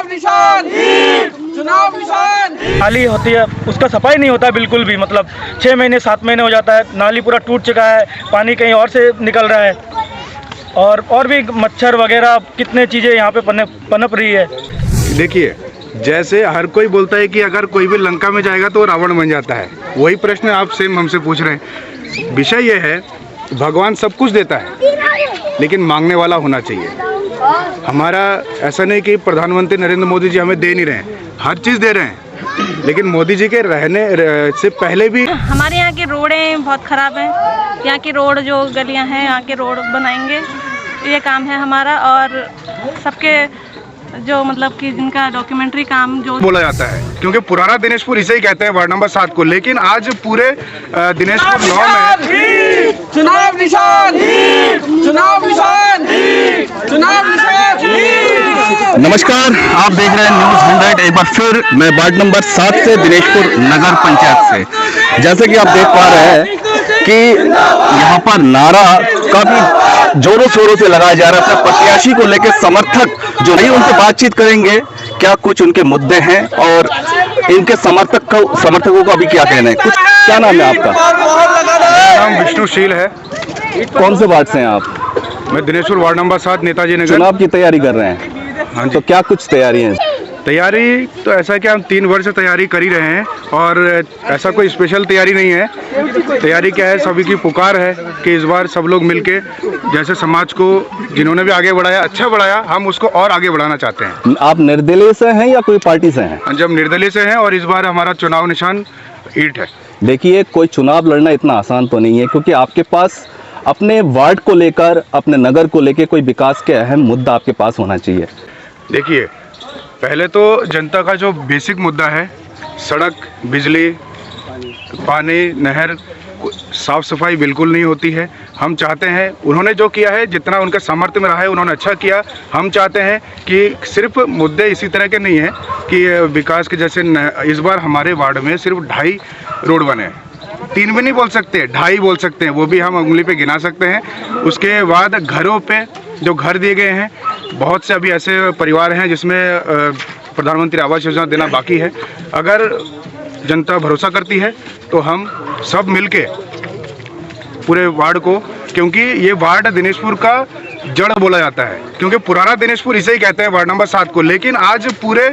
निशान चुनाव निशान नाली होती है, उसका सफाई नहीं होता बिल्कुल भी। मतलब 6 महीने 7 महीने हो जाता है, नाली पूरा टूट चुका है, पानी कहीं और से निकल रहा है और भी मच्छर वगैरह कितने चीज़ें यहाँ पे पनप रही है। देखिए, जैसे हर कोई बोलता है कि अगर कोई भी लंका में जाएगा तो रावण बन जाता है, वही प्रश्न आप सेम हमसे पूछ रहे हैं। विषय ये है, भगवान सब कुछ देता है लेकिन मांगने वाला होना चाहिए। हमारा ऐसा नहीं कि प्रधानमंत्री नरेंद्र मोदी जी हमें दे नहीं रहे हैं, हर चीज़ दे रहे हैं, लेकिन मोदी जी के रहने से पहले भी हमारे यहाँ की रोडें बहुत ख़राब हैं। यहाँ की रोड जो गलियाँ हैं, यहाँ के रोड बनाएंगे, ये काम है हमारा। और सबके जो मतलब कि जिनका डॉक्यूमेंट्री काम जो बोला जाता है, क्योंकि पुराना दिनेशपुर इसे ही कहते हैं, वार्ड नंबर 7 को। लेकिन आज पूरे दिनेशपुर 9 में चुनाव निशान चुनाव निशान चुनाव निशान। नमस्कार, आप देख रहे हैं न्यूज़ 100। एक बार फिर मैं वार्ड नंबर 7 से, दिनेशपुर नगर पंचायत से। जैसे कि आप देख पा रहे हैं कि यहाँ पर नारा काफी जोरों शोरों से लगाया जा रहा था प्रत्याशी को लेकर। समर्थक जो नहीं, उनसे बातचीत करेंगे, क्या कुछ उनके मुद्दे हैं और इनके समर्थकों का भी क्या कहना है। कुछ, क्या नाम है आपका? नाम विष्णुशील है। कौन से वार्ड से हैं आप? मैं दिनेशपुर वार्ड नंबर 7 नेताजी नगर। चुनाव की तैयारी कर रहे हैं? हाँ जी। तो क्या कुछ तैयारी है? तैयारी तो ऐसा है कि हम 3 वर्ष से तैयारी कर ही रहे हैं और ऐसा कोई स्पेशल तैयारी नहीं है। तैयारी क्या है, सभी की पुकार है कि इस बार सब लोग मिलके, जैसे समाज को जिन्होंने भी आगे बढ़ाया, अच्छा बढ़ाया, हम उसको और आगे बढ़ाना चाहते हैं। आप निर्दलीय से हैं या कोई पार्टी से हैं? जब निर्दलीय से हैं और इस बार हमारा चुनाव निशान ईंट है। देखिए, कोई चुनाव लड़ना इतना आसान तो नहीं है, क्योंकि आपके पास अपने वार्ड को लेकर, अपने नगर को लेकर कोई विकास के अहम मुद्दा आपके पास होना चाहिए। देखिए, पहले तो जनता का जो बेसिक मुद्दा है, सड़क, बिजली, पानी, नहर, साफ़ सफाई बिल्कुल नहीं होती है। हम चाहते हैं, उन्होंने जो किया है, जितना उनका सामर्थ्य में रहा है उन्होंने अच्छा किया। हम चाहते हैं कि सिर्फ मुद्दे इसी तरह के नहीं हैं कि विकास के जैसे इस बार हमारे वार्ड में सिर्फ 2.5 रोड बने हैं। 3 भी नहीं बोल सकते, 2.5 बोल सकते हैं, वो भी हम उंगली पे गिना सकते हैं। उसके बाद घरों पे जो घर दिए गए हैं, बहुत से अभी ऐसे परिवार हैं जिसमें प्रधानमंत्री आवास योजना देना बाकी है। अगर जनता भरोसा करती है तो हम सब मिलके पूरे वार्ड को, क्योंकि ये वार्ड दिनेशपुर का जड़ बोला जाता है, क्योंकि पुराना दिनेशपुर इसे ही कहते हैं, वार्ड नंबर 7 को। लेकिन आज पूरे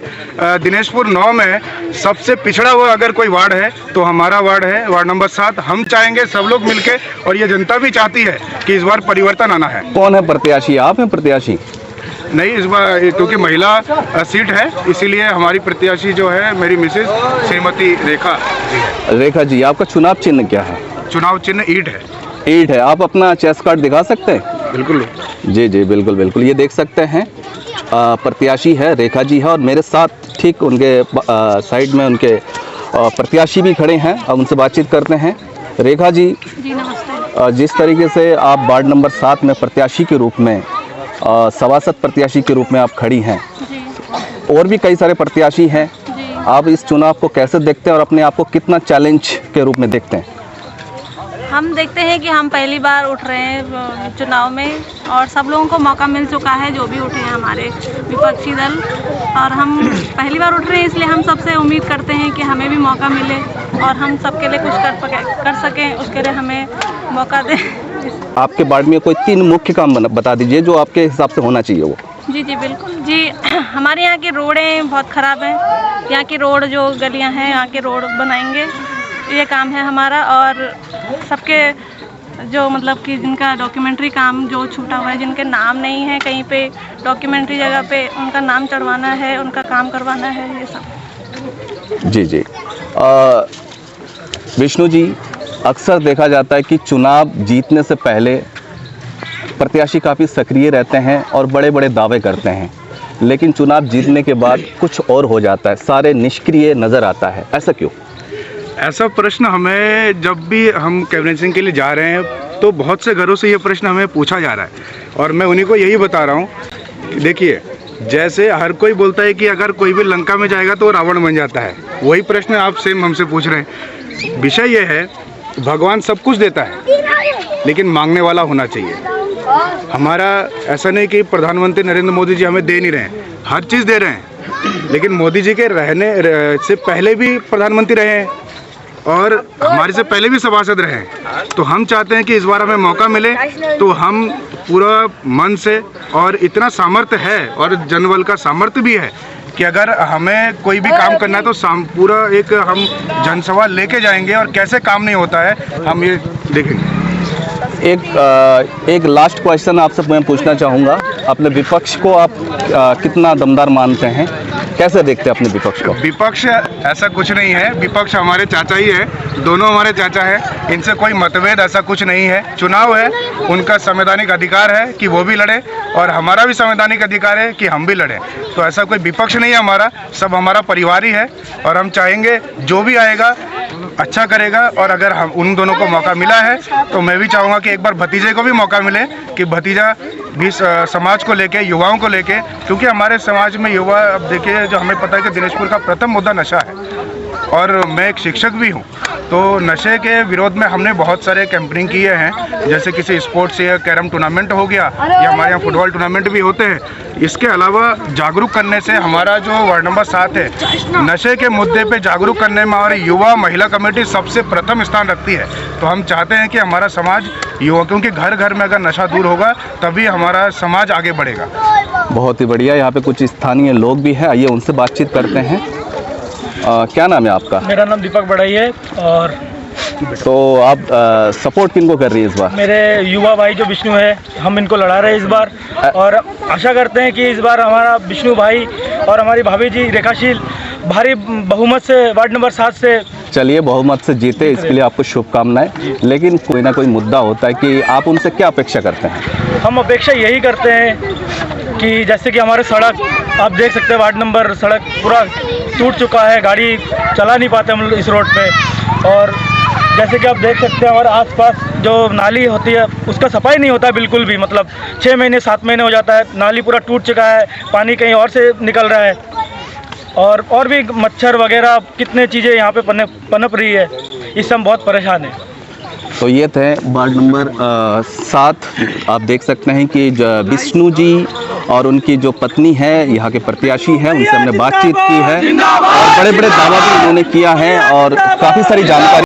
दिनेशपुर 9 में सबसे पिछड़ा हुआ अगर कोई वार्ड है तो हमारा वार्ड है, वार्ड नंबर 7। हम चाहेंगे सब लोग मिलके, और ये जनता भी चाहती है कि इस बार परिवर्तन आना है। कौन है प्रत्याशी? आप हैं प्रत्याशी? नहीं, इस बार क्योंकि महिला सीट है, इसीलिए हमारी प्रत्याशी जो है मेरी मिसेज श्रीमती रेखा जी है। रेखा जी, आपका चुनाव चिन्ह क्या है? चुनाव चिन्ह ईंट है। ईंट है। आप अपना चेस कार्ड दिखा सकते हैं? बिल्कुल जी जी, बिल्कुल बिल्कुल। ये देख सकते हैं, प्रत्याशी है, रेखा जी है, और मेरे साथ ठीक उनके साइड में उनके प्रत्याशी भी खड़े हैं। अब उनसे बातचीत करते हैं। रेखा जी, नमस्ते। जिस तरीके से आप वार्ड नंबर 7 में प्रत्याशी के रूप में, सभासद प्रत्याशी के रूप में आप खड़ी हैं, और भी कई सारे प्रत्याशी हैं, आप इस चुनाव को कैसे देखते हैं और अपने आप को कितना चैलेंज के रूप में देखते हैं? हम देखते हैं कि हम पहली बार उठ रहे हैं चुनाव में, और सब लोगों को मौका मिल चुका है जो भी उठे हैं हमारे विपक्षी दल, और हम पहली बार उठ रहे हैं, इसलिए हम सबसे उम्मीद करते हैं कि हमें भी मौका मिले और हम सबके लिए कुछ कर सकें, उसके लिए हमें मौका दें। आपके वार्ड में कोई 3 मुख्य काम बता दीजिए जो आपके हिसाब से होना चाहिए वो। जी जी बिल्कुल जी। हमारे यहाँ की रोडें बहुत ख़राब हैं। यहाँ की रोड जो गलियाँ हैं, यहाँ के रोड बनाएंगे, ये काम है हमारा। और सबके जो मतलब कि जिनका डॉक्यूमेंट्री काम जो छूटा हुआ है, जिनके नाम नहीं है कहीं पे डॉक्यूमेंट्री जगह पे, उनका नाम चढ़वाना है, उनका काम करवाना है, ये सब। जी जी। विष्णु जी, अक्सर देखा जाता है कि चुनाव जीतने से पहले प्रत्याशी काफ़ी सक्रिय रहते हैं और बड़े बड़े दावे करते हैं, लेकिन चुनाव जीतने के बाद कुछ और हो जाता है, सारे निष्क्रिय नज़र आता है। ऐसा क्यों? ऐसा प्रश्न हमें, जब भी हम कैबिनेटिंग के लिए जा रहे हैं तो बहुत से घरों से ये प्रश्न हमें पूछा जा रहा है, और मैं उन्हीं को यही बता रहा हूँ। देखिए, जैसे हर कोई बोलता है कि अगर कोई भी लंका में जाएगा तो रावण बन जाता है, वही प्रश्न आप सेम हमसे पूछ रहे हैं। विषय ये है, भगवान सब कुछ देता है लेकिन मांगने वाला होना चाहिए। हमारा ऐसा नहीं कि प्रधानमंत्री नरेंद्र मोदी जी हमें दे नहीं रहे हैं, हर चीज़ दे रहे हैं, लेकिन मोदी जी के से पहले भी प्रधानमंत्री रहे हैं और हमारे से पहले भी सभासद रहे हैं। तो हम चाहते हैं कि इस बार हमें मौका मिले तो हम पूरा मन से, और इतना सामर्थ्य है और जनबल का सामर्थ्य भी है कि अगर हमें कोई भी काम करना है तो पूरा एक हम जनसभा लेके जाएंगे और कैसे काम नहीं होता है हम ये देखेंगे। एक लास्ट क्वेश्चन आपसे मैं पूछना चाहूँगा, अपने विपक्ष को आप कितना दमदार मानते हैं, कैसे देखते हैं अपने विपक्ष को? विपक्ष ऐसा कुछ नहीं है, विपक्ष हमारे चाचा ही है, दोनों हमारे चाचा हैं, इनसे कोई मतभेद ऐसा कुछ नहीं है। चुनाव है, उनका संवैधानिक अधिकार है कि वो भी लड़े और हमारा भी संवैधानिक अधिकार है कि हम भी लड़ें। तो ऐसा कोई विपक्ष नहीं है हमारा, सब हमारा परिवार ही है और हम चाहेंगे जो भी आएगा अच्छा करेगा। और अगर हम उन दोनों को मौका मिला है तो मैं भी चाहूँगा कि एक बार भतीजे को भी मौका मिले कि भतीजा भी समाज को लेके, युवाओं को लेके, क्योंकि हमारे समाज में युवा, अब देखिए जो हमें पता है कि दिनेशपुर का प्रथम मुद्दा नशा है और मैं एक शिक्षक भी हूँ। तो नशे के विरोध में हमने बहुत सारे कैंपेनिंग किए हैं, जैसे किसी स्पोर्ट्स या कैरम टूर्नामेंट हो गया या हमारे यहाँ फुटबॉल टूर्नामेंट भी होते हैं। इसके अलावा जागरूक करने से हमारा जो वार्ड नंबर 7 है, नशे के मुद्दे पे जागरूक करने में हमारी युवा महिला कमेटी सबसे प्रथम स्थान रखती है। तो हम चाहते हैं कि हमारा समाज युवा, क्योंकि घर घर में अगर नशा दूर होगा तभी हमारा समाज आगे बढ़ेगा। बहुत ही बढ़िया, यहाँ पे कुछ स्थानीय लोग भी हैं, आइए उनसे बातचीत करते हैं। क्या नाम है आपका? मेरा नाम दीपक बड़ाई है। और तो आप सपोर्ट किनको कर रही है इस बार? मेरे युवा भाई जो विष्णु है, हम इनको लड़ा रहे हैं इस बार और आशा करते हैं कि इस बार हमारा विष्णु भाई और हमारी भाभी जी रेखाशील भारी बहुमत से वार्ड नंबर 7 से, चलिए बहुमत से जीते, इसके लिए आपको शुभकामनाएं। लेकिन कोई ना कोई मुद्दा होता है कि आप उनसे क्या अपेक्षा करते हैं? हम अपेक्षा यही करते हैं कि जैसे कि हमारे सड़क, आप देख सकते हैं वार्ड नंबर सड़क पूरा टूट चुका है, गाड़ी चला नहीं पाते हम इस रोड पे। और जैसे कि आप देख सकते हैं हमारे आसपास जो नाली होती है उसका सफाई नहीं होता बिल्कुल भी, मतलब 6 महीने 7 महीने हो जाता है, नाली पूरा टूट चुका है, पानी कहीं और से निकल रहा है और भी मच्छर वगैरह कितने चीज़ें यहाँ पे पनप रही है, इससे हम बहुत परेशान हैं। तो ये थे वार्ड नंबर 7। आप देख सकते हैं कि विष्णु जी और उनकी जो पत्नी है यहाँ के प्रत्याशी हैं, उनसे हमने बातचीत की है और बड़े बड़े दावा भी उन्होंने किया है और काफ़ी सारी जानकारी